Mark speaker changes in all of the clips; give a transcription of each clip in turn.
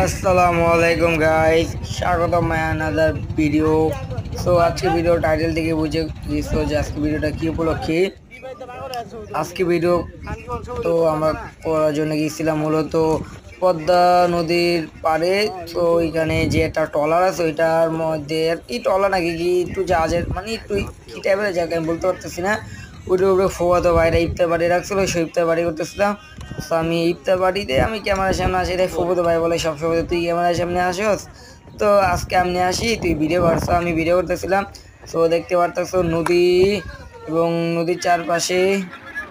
Speaker 1: আসসালামু আলাইকুম গাইস, স্বাগতম মাই আনাদার ভিডিও। সো আজকে ভিডিও টাইটেল থেকে বুঝে গেছো যে আজকে ভিডিওটা কি উপলক্ষে। আজকে ভিডিও তো আমরা করার জন্য গিয়েছিলাম মূলত পদ্মা নদীর পাড়ে। তো ওইখানে যে একটা ট্রলার আছে ওইটার মধ্যে আর কি ট্রলার নাকি কি একটু জাহাজের মানে একটু কি টাইপের জায়গা আমি বলতে পারতেছি না। ওইটার উপরে ফোয়াতো বাইরে ইফতার বাড়ি রাখছিল, সেই ইফতার বাড়ি করতেছিলাম। তো আমি ইফতার বাড়িতে আমি ক্যামেরার সামনে আসি, তাই ফোবতো ভাই বলে সবসময় তুই ক্যামেরার সামনে আসস, তো আজকে আমি আসি তুই ভিডিও করছো। আমি ভিডিও করতেছিলাম। তো দেখতে পারতেছো নদী এবং নদীর চারপাশে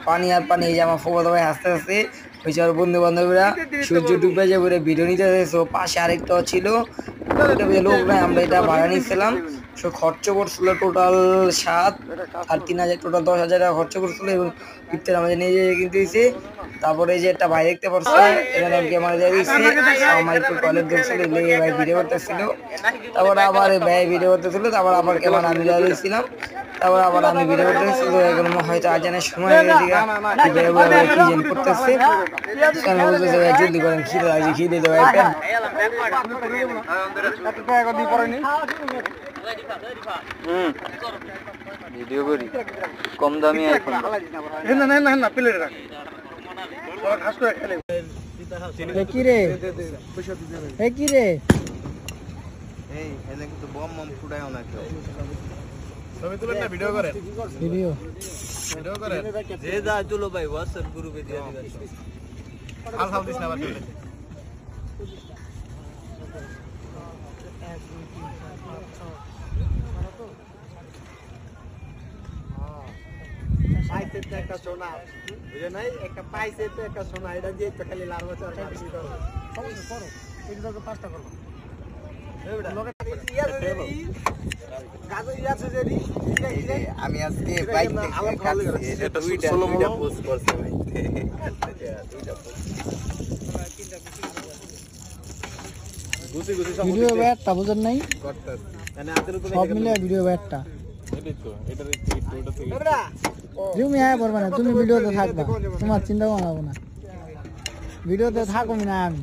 Speaker 1: পানি আর পানি। এই যে আমার ফোবতো ভাই হাসতে হাসতে হয়েছে আর বন্ধু বান্ধবীরা সূর্য ডুবে যে করে ভিডিও নিতে। তো পাশে আরেকটাও ছিল, ওইটা লোক নাই, আমরা এটা ভাড়া নিচ্ছিলাম। সো খরচ করছিল টোটাল 7 আর 3,000, টোটাল 10,000 টাকা খরচ করছিল। এবং ইফতার আমাদের নিয়ে যেয়ে কিনতে দিয়েছে। তারপরে যে একটা ভাই দেখতে পারছে এখানে আমি ক্যামেরা দিয়ে দিচ্ছি, আমার একটু টয়লেট দেখছিল, লেগে ভাই ভিডিও করতেছিল। তারপর আবার ভাই ভিডিও করতেছিল, তারপর আবার ক্যামেরা আমি দিয়ে দিয়েছিলাম। তারপর আবার আমি ভিডিও করতেছি। তো এখন হয়তো আজানের সময় হয়ে গেছে, কি জানি করতেছে। আমি বলতেছি ভাই জলদি করেন, খিদে লাগছে, খিদে দেবো একটা। ভিডিও করি কম দামি আইফোন না প্লেট রাখ ঘাস করে খেলে। কি রে কি রে এই এনে কিন্তু বম বম ফুটায়ও না কেউ। ছবি তুলেন না, ভিডিও করেন, ভিডিও করেন, যে যা তুলো ভাই WhatsApp গ্রুপে দিয়ে দিবেন। হাল হাল দিস না আবার তুলে। পাইছে তো একটা সোনা বুঝে নাই, একটা পাইছে তো একটা সোনা, এটা দিয়ে তো খালি লাড়বা চার মারছি করো করো এই লোকে পাঁচটা করব আমি আজকে বাইক থেকে দুইটা পোস্ট করছি ভাই, দুইটা পোস্ট ভিডিও ব্যাটটা বুঝেন নাই সব মিলে ভিডিও ব্যাটটা তুমি আয় পড়বে না, তুমি ভিডিওতে থাকবা, তোমার চিন্তা বানাবো না, ভিডিওতে থাকো না। আমি